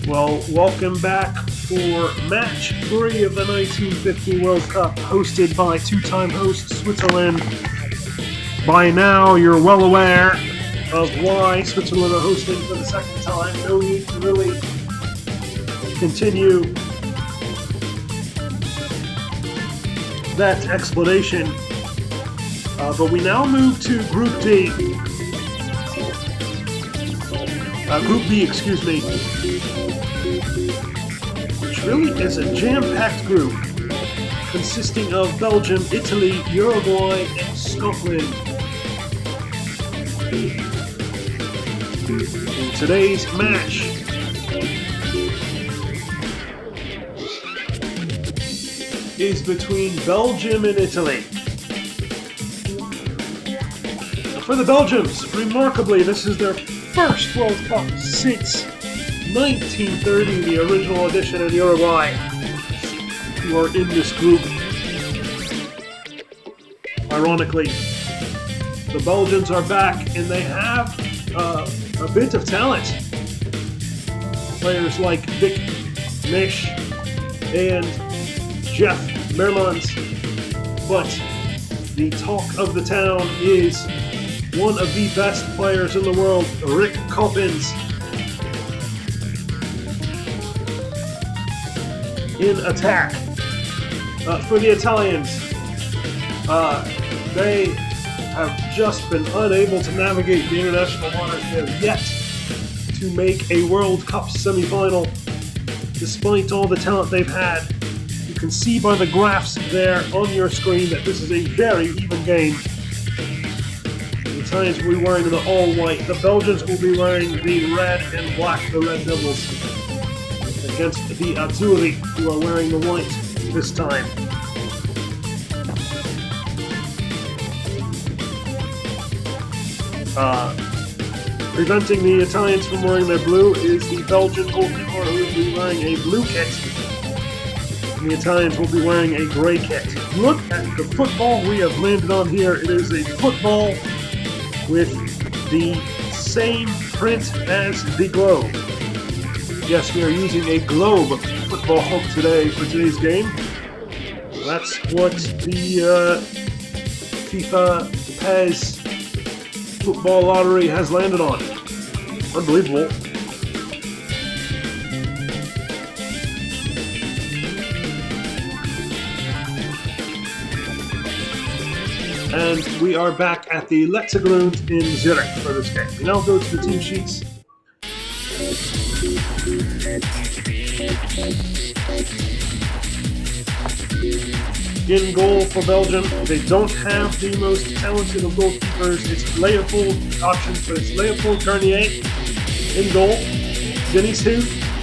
Well, welcome back for match 3 of the 1950 World Cup, hosted by two-time host Switzerland. By now, you're well aware of why Switzerland are hosting for the second time. No need to really continue that explanation. But we now move to Group D. Group B, excuse me. Which really is a jam-packed group consisting of Belgium, Italy, Uruguay, and Scotland. In today's match, is between Belgium and Italy. For the Belgians, remarkably, this is their first World Cup since 1930, the original edition in Uruguay, who are in this group. Ironically, the Belgians are back and they have a bit of talent. Players like Rik Coppens and Jeff Mermans, but the talk of the town is one of the best players in the world, Rik Coppens. In attack. For the Italians, they have just been unable to navigate the international waters. They have yet to make a World Cup semi-final, despite all the talent they've had. You can see by the graphs there on your screen that this is a very even game. The Italians will be wearing the all-white. The Belgians will be wearing the red and black, the Red Devils, against the Azzurri, who are wearing the white this time. Preventing the Italians from wearing their blue is the Belgian goalkeeper, who will be wearing a blue kit. And the Italians will be wearing a gray kit. Look at the football we have landed on here. It is a football with the same print as the globe. Yes, we are using a globe football today for today's game. That's what the FIFA PES football lottery has landed on. Unbelievable. And we are back at the Letzigrund in Zurich for this game. We now go to the team sheets. In goal for Belgium, they don't have the most talented of goalkeepers. It's Leopold options, but it's Leopold Garnier in goal. Denis Hu,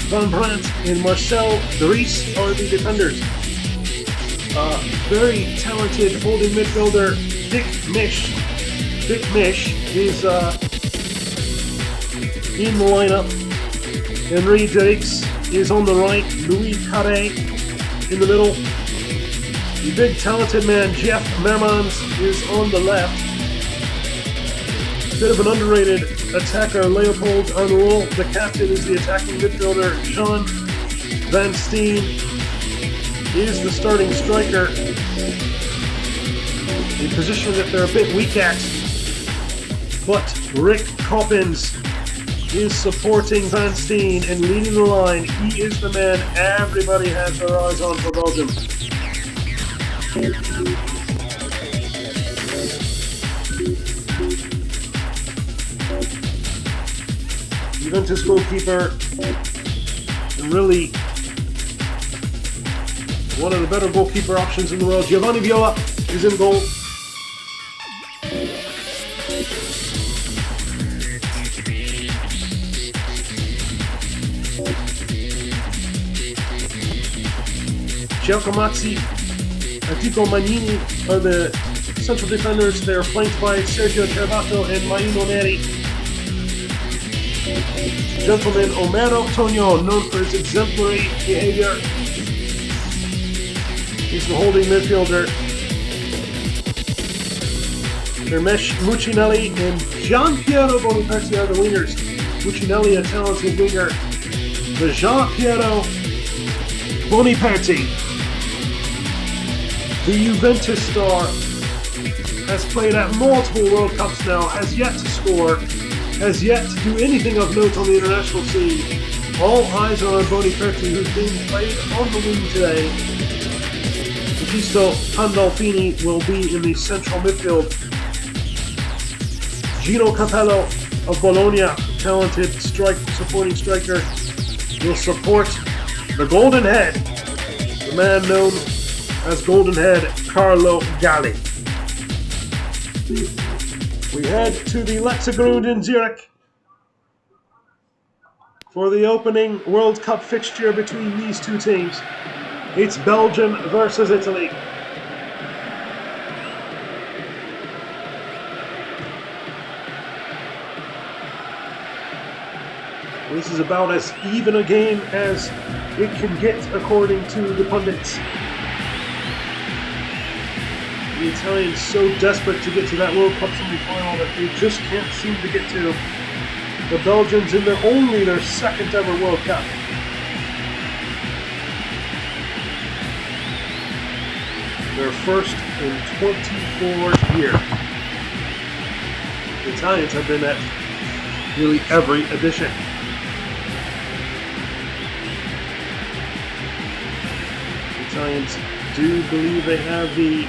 Van Brandt, and Marcel Dries are the defenders. Very talented holding midfielder Rik Coppens. Rik Coppens is in the lineup. Henri Dirks is on the right. Louis Carré in the middle. The big talented man Jeff Mermans is on the left. Bit of an underrated attacker, Leopold Arnold. The captain is the attacking midfielder. Jean Van Steen is the starting striker. A position that they're a bit weak at. But Rik Coppens is supporting Van Steen and leading the line. He is the man everybody has their eyes on for Belgium. Juventus goalkeeper, really one of the better goalkeeper options in the world. Giovanni Viola is in goal. Giacomo Antico Magnini are the central defenders. They are flanked by Sergio Cervato and Maino Neri. Gentleman Omero Tonio, known for his exemplary behavior, he's the holding midfielder. Hermesh Muccinelli and Gian Piero Boniperti are the wingers. Muccinelli, a talented winger, the Jean-Piero Boniperti, the Juventus star, has played at multiple World Cups now, has yet to score, has yet to do anything of note on the international scene. All eyes are on Boniperti, who's being played on the wing today. Giusto Pandolfini will be in the central midfield. Gino Capello of Bologna, talented supporting striker, will support the Golden Head, the man known as Golden Head, Carlo Galli. We head to the Letzigrund in Zurich for the opening World Cup fixture between these two teams. It's Belgium versus Italy. This is about as even a game as it can get, according to the pundits. The Italians so desperate to get to that World Cup semi-final that they just can't seem to get to. The Belgians in their second ever World Cup. Their first in 24 years. The Italians have been at nearly every edition. The Italians do believe they have the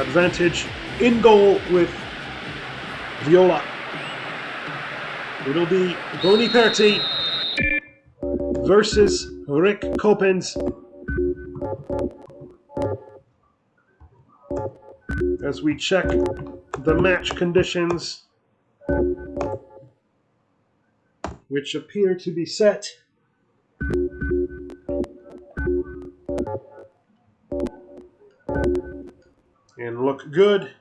advantage in goal with Viola. It'll be Boniperti versus Rik Coppens. As we check the match conditions, which appear to be set. And look good.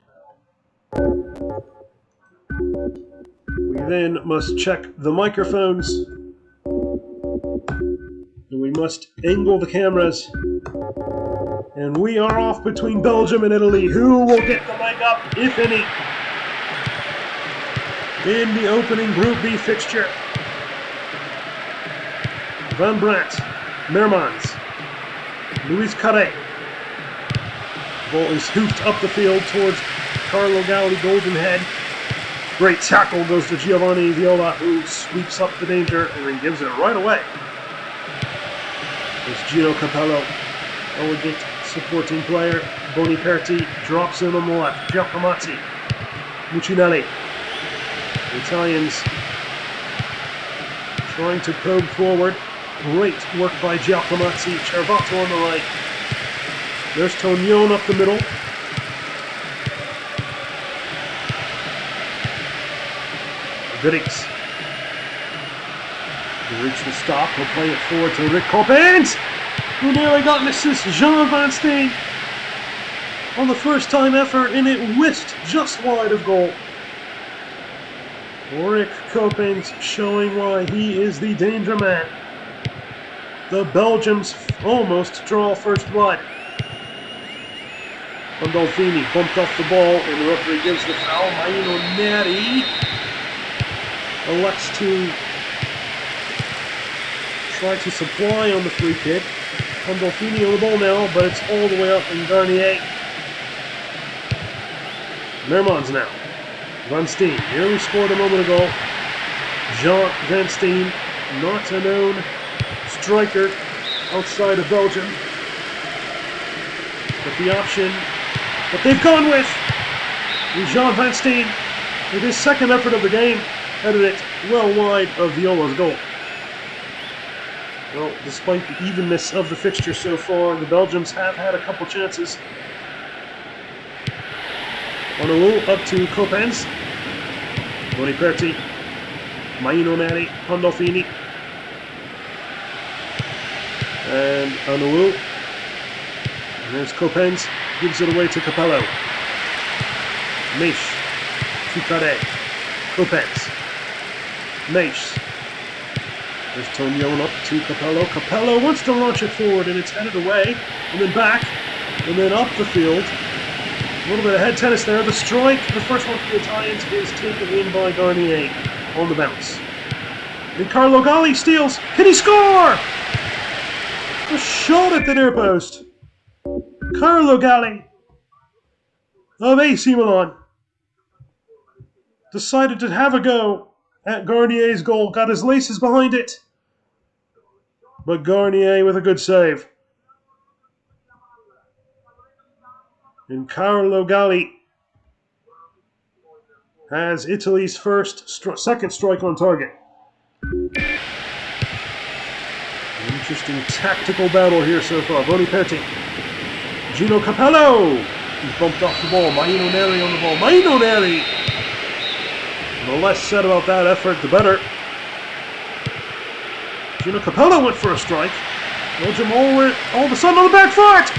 We then must check the microphones. And we must angle the cameras. And we are off between Belgium and Italy. Who will get the leg up, if any, in the opening Group B fixture? Van Brandt, Mermans, Luis Carré. Ball is hoofed up the field towards Carlo Galli, Golden Head. Great tackle goes to Giovanni Viola, who sweeps up the danger and then gives it right away. There's Gino Capello, elegant supporting player. Boniperti drops in on the left. Giacomazzi, Mucinelli. The Italians trying to probe forward. Great work by Giacomazzi. Cervato on the right. There's Tonion up the middle. Vidics. Vidics will stop. He'll play it forward to Rik Coppens, who nearly got an assist. Jean Van Steen on the first time effort, and it whisked just wide of goal. Rik Coppens showing why he is the danger man. The Belgians almost draw first blood. Pandolfini bumped off the ball, and the referee gives the foul. Maino Neri elects to try to supply on the free kick. Pandolfini on the ball now, but it's all the way up in Garnier. Mermans now. Van Steen nearly scored a moment ago. Jean Van Steen, not a known striker outside of Belgium. But the option that they've gone with is Jean Van Steen, with his second effort of the game, headed it well wide of Viola's goal. Well, despite the evenness of the fixture so far, the Belgians have had a couple chances. Onowu up to Coppens. Boniperti. Maino Neri. Pandolfini. And Onowu. And there's Coppens. Gives it away to Capello. Meish. To Carré. Coppens. Meish. There's Tonion up to Capello. Capello wants to launch it forward, and it's headed away, and then back, and then up the field. A little bit of head tennis there. The strike, the first one for the Italians, is taken in by Garnier on the bounce. And Carlo Galli steals. Can he score? A shot at the near post. Carlo Galli of AC Milan decided to have a go at Garnier's goal. Got his laces behind it. But Garnier with a good save. And Carlo Galli has Italy's second strike on target. Interesting tactical battle here so far. Boniperti. Gino Capello. He's bumped off the ball. Maino Neri on the ball. Maino Neri. The less said about that effort, the better. Gino Capello went for a strike. Belgium all of a sudden on the back foot.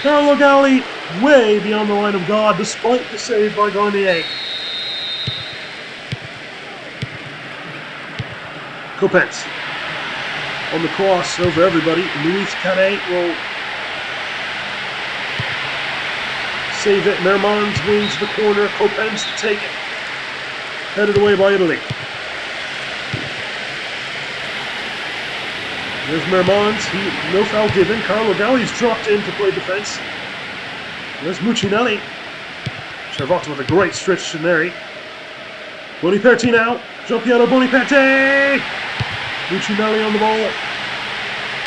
Carlo Galli way beyond the line of God despite the save by Garnier. Coppens on the cross over everybody. Luis Cadet will save it. Mermans wins the corner. Coppens to take it. Headed away by Italy. There's Mermans. No foul given. Carlo Galli's dropped in to play defense. There's Muccinelli. Cervato with a great stretch to Neri. Boniperti now. Giampiero Boniperti. Muccinelli on the ball.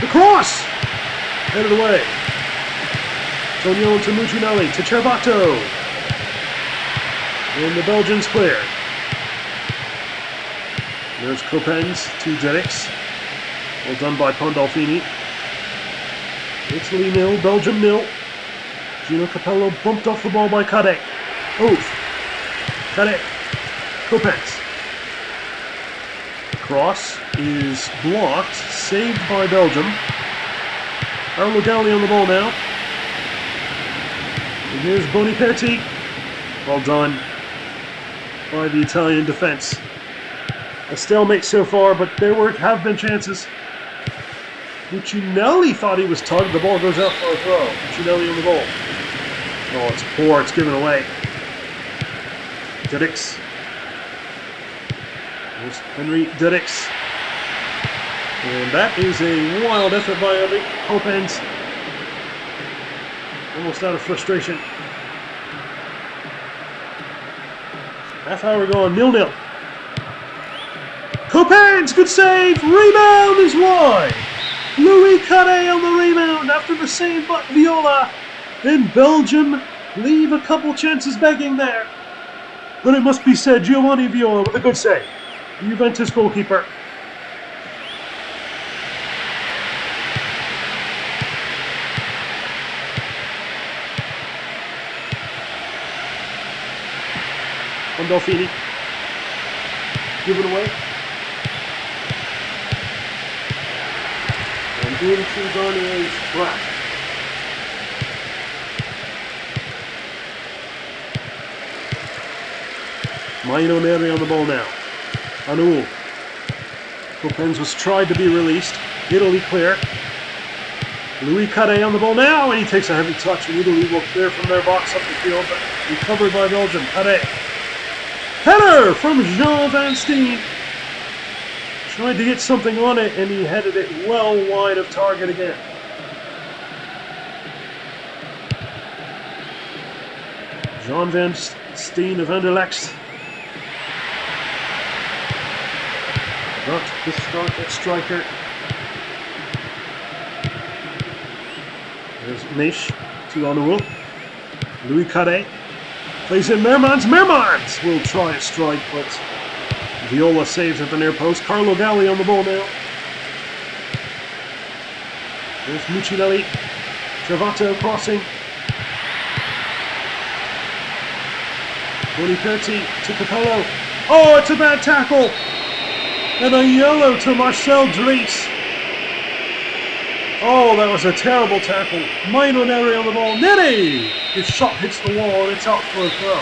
The cross! Headed away. Tonion to Muccinelli to Cervato. And the Belgians clear. There's Coppens to Derricks. Well done by Pandolfini. Italy 0, Belgium 0. Gino Capello bumped off the ball by Cadet. Oof. Cadet. Coppens. Cross is blocked, saved by Belgium. Carlo Galli on the ball now. And here's Boniperti. Well done by the Italian defense. A stalemate so far, but there have been chances. Muccinelli thought he was tugged. The ball goes out for a throw. Muccinelli on the ball. Oh, it's poor. It's given away. Derricks. There's Henry Derricks. And that is a wild effort by Rik Coppens. Almost out of frustration. Half hour gone. 0-0. Coppens, good save. Rebound is wide. Louis Cadet on the rebound after the save by Viola. And Belgium leave a couple chances begging there. But it must be said, Giovanni Viola with a good save. The Juventus goalkeeper. Pandolfini. Give it away. And into Garnier's rack. Maino Neri on the ball now. Anul. Coppens was tried to be released. Italy clear. Louis Cadet on the ball now, and he takes a heavy touch, and Italy will clear from their box up the field, but recovered by Belgium. Cadet. Header from Jean Van Steen. Tried to get something on it, and he headed it well wide of target again. Jean Van Steen of Anderlecht. Got the start at striker. There's Nish to Anul. Louis Cadet plays in Mermans. Mermans will try a strike, but Viola saves at the near post. Carlo Galli on the ball now. There's Muccinelli. Cervato crossing. Boniperti to Capello. Oh, it's a bad tackle! And a yellow to Marcel Dries. Oh, that was a terrible tackle. Maino Neri on the ball. Neri! His shot hits the wall and it's out for a throw.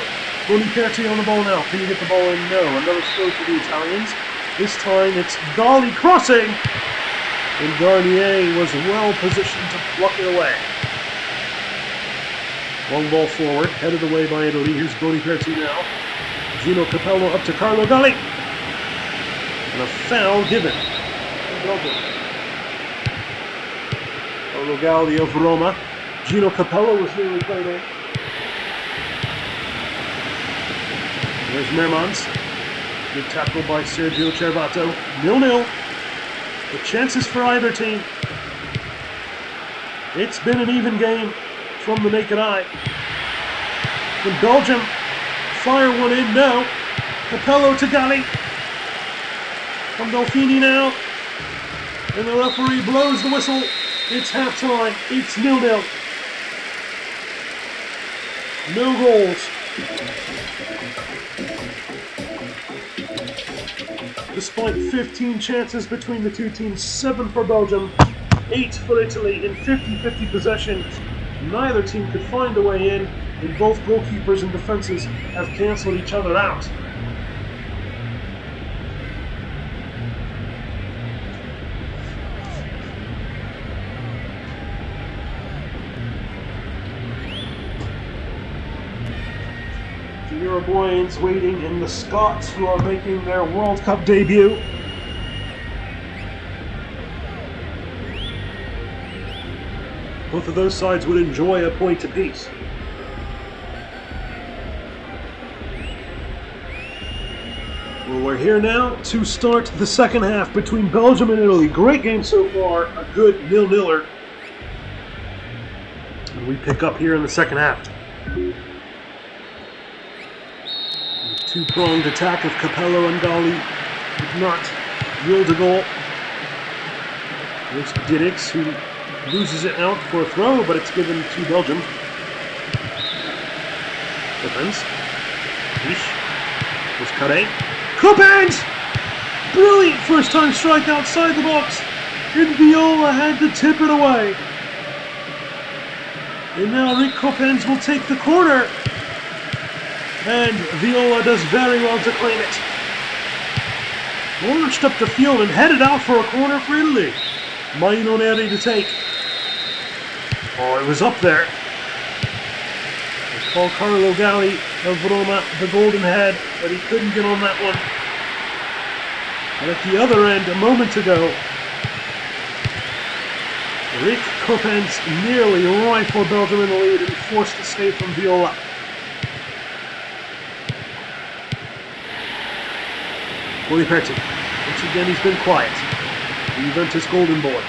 Boniperti on the ball now. Can you get the ball in? No. Another throw for the Italians. This time it's Galli crossing. And Garnier was well positioned to pluck it away. Long ball forward. Headed away by Italy. Here's Boniperti now. Gino Capello up to Carlo Galli. And a foul given. Belgium. Carlo Galli of Roma. Gino Capello was nearly played in. There's Mermans. Good tackle by Sergio Cervato. 0-0. The chances for either team. It's been an even game from the naked eye. And Belgium fire one in now. Capello to Galli. Pandolfini now. And the referee blows the whistle. It's half time. It's 0-0. No goals. Despite 15 chances between the two teams, 7 for Belgium, 8 for Italy in 50-50 possession. Neither team could find a way in, and both goalkeepers and defenses have cancelled each other out. The Uruguayans waiting, and the Scots, who are making their World Cup debut. Both of those sides would enjoy a point apiece. Well, we're here now to start the second half between Belgium and Italy. Great game so far, a good 0-0er. And we pick up here in the second half. Two-pronged attack of Capello and Galli did not yield a goal. There's Didix, who loses it out for a throw, but it's given to Belgium. Coppens. There's Carré. Coppens! Brilliant first-time strike outside the box. And Viola had to tip it away. And now Rik Coppens will take the corner. And Viola does very well to claim it. Launched up the field and headed out for a corner for Italy. Maino Neri to take. Oh, it was up there. They call Carlo Galli of Roma the golden head, but he couldn't get on that one. And at the other end, a moment ago, Rik Coppens nearly rifled Belgium in the lead and forced a save from Viola. Boniperti. Once again, he's been quiet. The Juventus golden boy.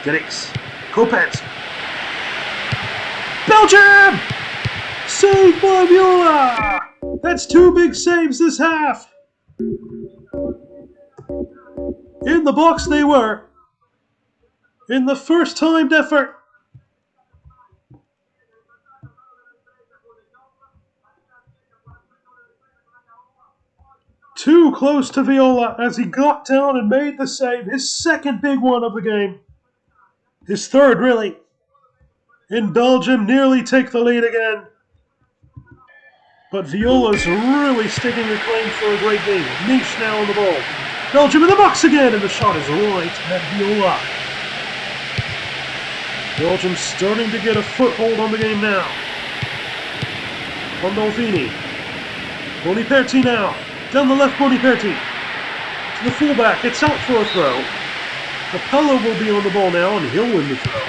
Didix. Coppens. Belgium! Saved by Viola! That's 2 big saves this half. In the box they were. In the first timed effort. Too close to Viola as he got down and made the save. His second big one of the game. His third, really. And Belgium nearly take the lead again. But Viola's really sticking a claim for a great game. Niche now on the ball. Belgium in the box again, and the shot is right at Viola. Belgium starting to get a foothold on the game now. Pandolfini. Boniperti now. Down the left, Boniperti. To the fullback. It's out for a throw. Capello will be on the ball now, and he'll win the throw.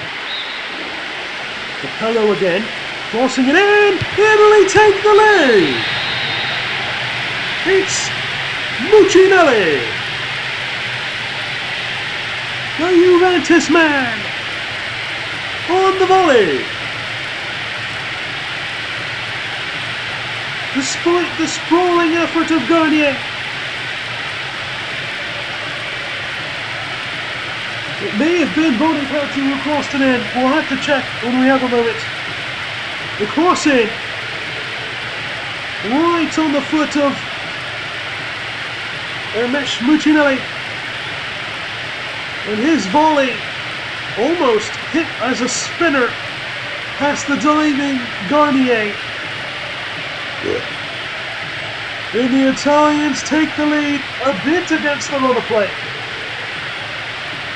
Capello again. Crossing it in. Italy take the lead. It's Muccinelli. The Juventus man. On the volley. Despite the sprawling effort of Garnier. It may have been Boniperti who crossed it in. We'll have to check when we have a moment. The cross in. Right on the foot of Hermesh Muccinelli. And his volley almost hit as a spinner past the diving Garnier. And the Italians take the lead a bit against the run of play.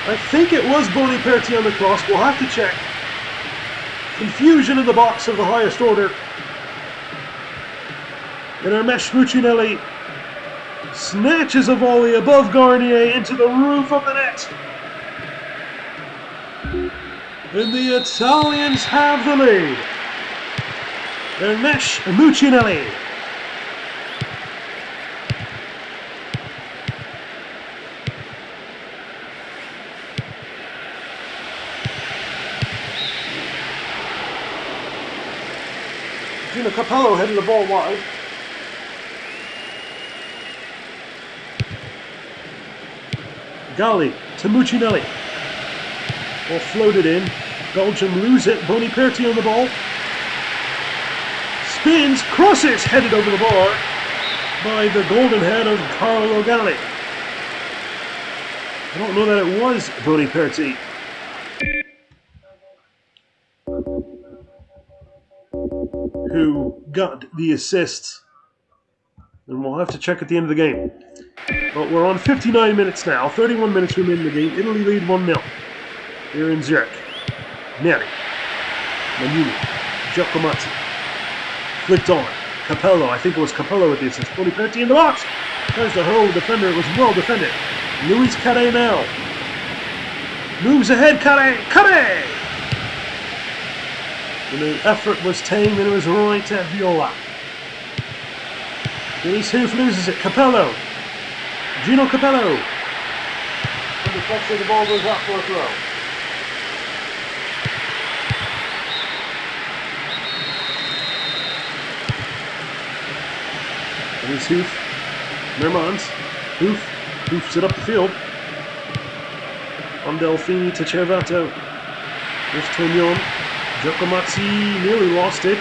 I think it was Boniperti on the cross. We'll have to check. Confusion in the box of the highest order. And Hermesh Muccinelli snatches a volley above Garnier into the roof of the net. And the Italians have the lead. Ernesh Mucinelli. Gino Capello headed the ball wide. Galli to Mucinelli. Ball floated in. Belgium lose it. Boniperti on the ball. Spins, crosses, headed over the bar by the golden head of Carlo Galli. I don't know that it was Boniperti. Who got the assist. And we'll have to check at the end of the game. But we're on 59 minutes now. 31 minutes remain in the game. Italy lead 1-0. Here in Zurich. Neri. Manini. Giacometti. Flicked on. Capello. I think it was Capello with the assist. Boniperti in the box. Tries to hurl the defender. It was well defended. Luis Carré now. Moves ahead. Carré. Carré! And the effort was tame and it was right at Viola. Denise Hoof loses it. Capello. Gino Capello. Under pressure, the ball goes out for a throw. Denise Hoof. Mermans. Hoof. Hoofs it up the field. On Delfini to Cervato. There's Tognon. Giacometti nearly lost it.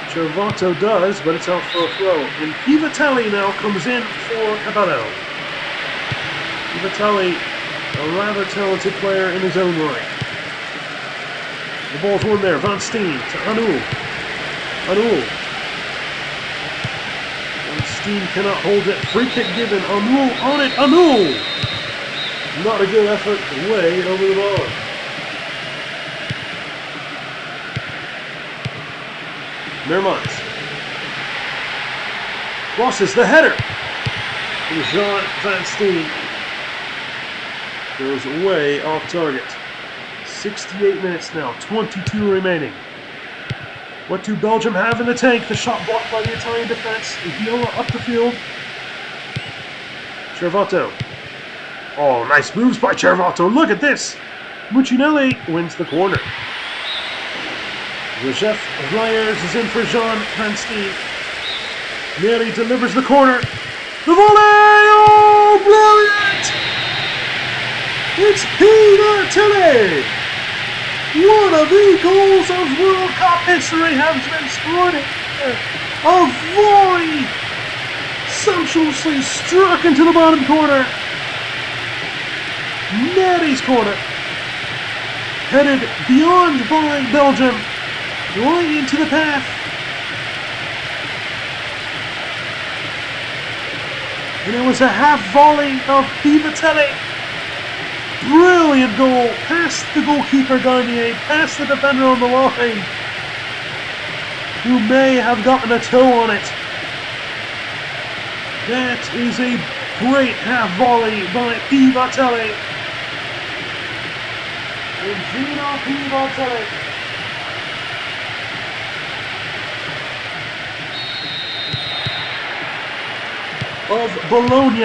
Cervato does, but it's out for a throw. And Pivatelli now comes in for Capello. Pivatelli, a rather talented player in his own right. The ball's won there. Van Steen to Anul. Anul. Van Steen cannot hold it. Free kick given. Anul on it. Anul! Not a good effort. Way over the bar. Mermans. Crosses the header. And Jean Van Steen goes way off target. 68 minutes now, 22 remaining. What do Belgium have in the tank? The shot blocked by the Italian defense. Viola up the field. Cervato. Oh, nice moves by Cervato. Look at this. Mucinelli wins the corner. Rejef Vliers is in for Jean Van Steen. Neri delivers the corner. The volley! Oh, brilliant! It's Pivatelli! One of the goals of World Cup history has been scored. A volley sumptuously struck into the bottom corner. Neri's corner. Headed beyond by Belgium. Right into the path. And it was a half volley of Pivatelli. Brilliant goal. Past the goalkeeper Garnier. Past the defender on the line. Who may have gotten a toe on it. That is a great half volley by Pivatelli. And Gino Pivatelli. Of Bologna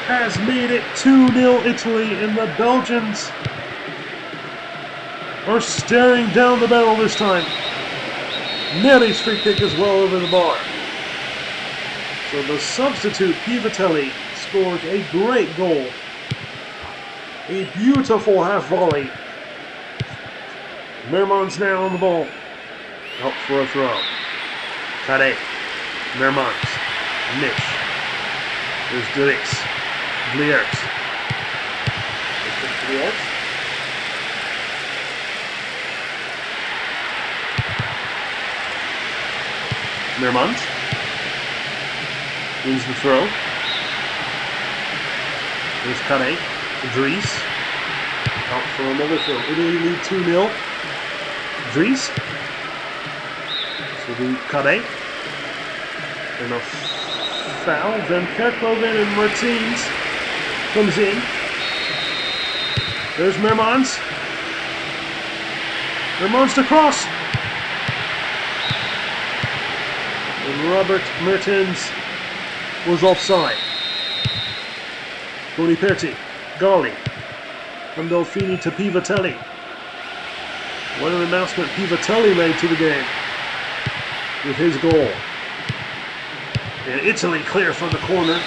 has made it 2-0 Italy, and the Belgians are staring down the barrel this time. Neri's free kick is well over the bar. So the substitute Pivatelli scores a great goal. A beautiful half volley. Mermans now on the ball. Out for a throw. Tade. Mermans. Nish. There's Dulix. Vliers. Mermans. Wins the throw. There's Kane. Dries. Out for another throw. Italy lead 2-0. Dries. So the Kane. And a foul. Then Kerkhoven and Martins comes in. There's Mermans. Mermans to cross. And Robert Mertens was offside. Boniperti, Gali, Pandolfini to Pivatelli. What an announcement Pivatelli made to the game with his goal. And Italy clear from the corner.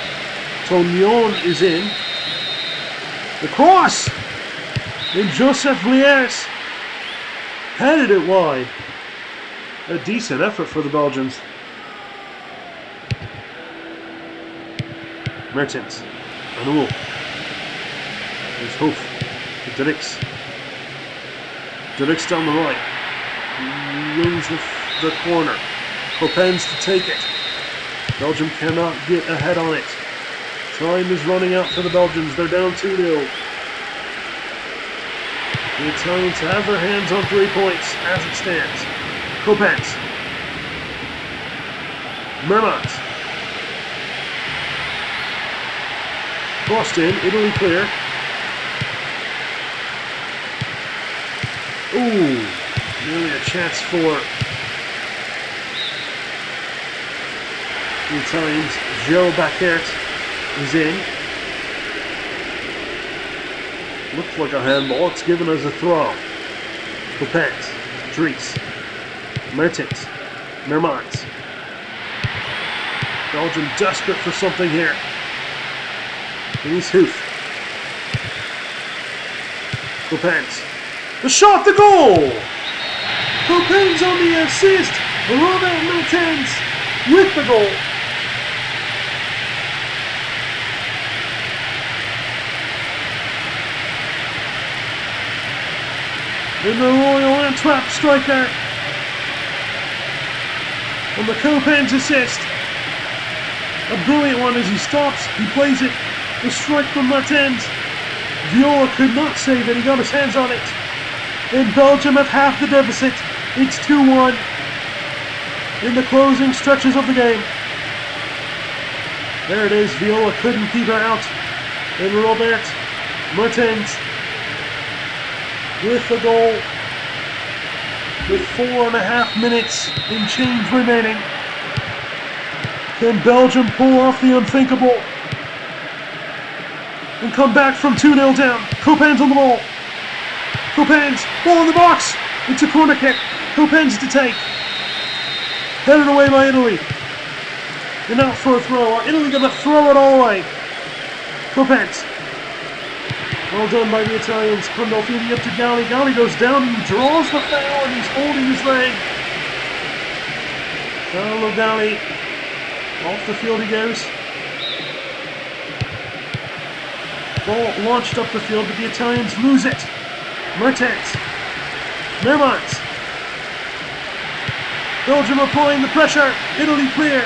Tognon is in. The cross! And Joseph Liers headed it wide. A decent effort for the Belgians. Mertens. Anul. There's Hoof. To Dirks. Dirks down the right. Wins the corner. Coppens to take it. Belgium cannot get ahead on it. Time is running out for the Belgians. They're down 2-0. The Italians have their hands on 3 points as it stands. Coppens. Mermans. Crossed in. Italy clear. Ooh. Nearly a chance for the Italians. Joe Backert is in. Looks like a handball. It's given as a throw. Coppens. Dries. Mertens. Mermans. Belgium desperate for something here. Here's Hoof. Coppens. The shot, the goal! Coppens on the assist. Robert Mertens with the goal. And the Royal Antwerp striker on the Coppens assist. A brilliant one as he stops, he plays it. The strike from Martens. Viola could not save it, he got his hands on it. And Belgium have half the deficit. It's 2-1 in the closing stretches of the game. There it is, Viola couldn't keep her out. And Robert Mertens with the goal with 4.5 minutes in change remaining. Can Belgium pull off the unthinkable and come back from 2-0 down? Coppens on the ball. Coppens, ball in the box. It's a corner kick. Coppens to take. Headed away by Italy. And out for a throw. Are Italy going to throw it all away? Coppens. Well done by the Italians. Pandolfini up to Gali. Gali goes down and draws the foul, and he's holding his leg. Paolo Gali. Off the field he goes. Ball launched up the field, but the Italians lose it. Mertens. Mermans. Belgium applying the pressure. Italy clear.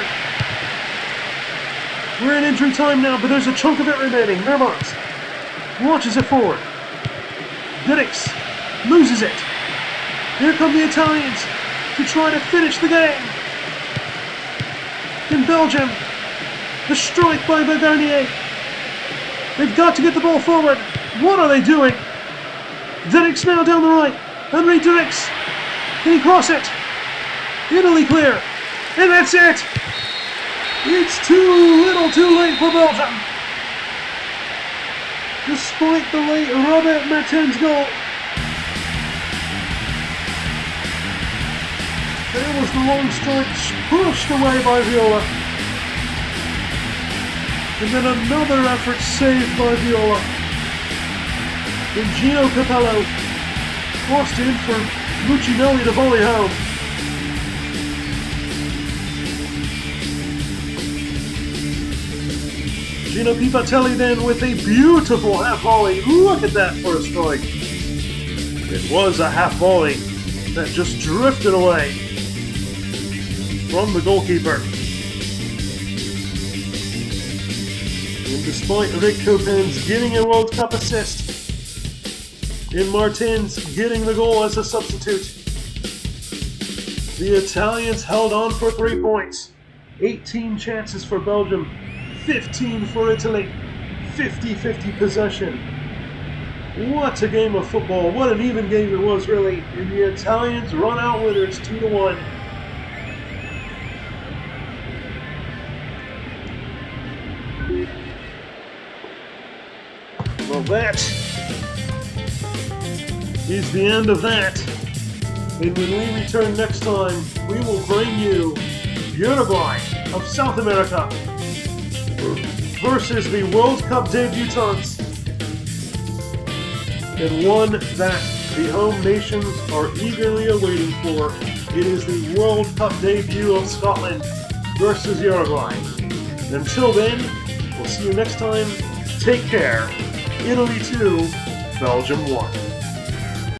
We're in injury time now, but there's a chunk of it remaining. Mermans launches it forward. Dirks loses it. Here come the Italians to try to finish the game. In Belgium, the strike by Bergarnier. They've got to get the ball forward. What are they doing? Dirks now down the right. Henry Dirks. Can he cross it? Italy clear. And that's it. It's too little too late for Belgium. Despite the late Robert Mertens goal. There was the long strike pushed away by Viola. And then another effort saved by Viola. And Gino Capello crossed in for Muccinelli to volley home. Gino Pivatelli then with a beautiful half volley. Look at that for a strike. It was a half volley that just drifted away from the goalkeeper. And despite Rik Coppens getting a World Cup assist and Martins getting the goal as a substitute, the Italians held on for 3 points. 18 chances for Belgium, 15 for Italy, 50-50 possession. What a game of football. What an even game it was, really. And the Italians run out winners 2-1. Well, that is the end of that. And when we return next time, we will bring you Uruguay of South America versus the World Cup debutants, and one that the home nations are eagerly awaiting for. It is the World Cup debut of Scotland versus Uruguay. Until then, we'll see you next time. Take care. Italy 2, Belgium 1.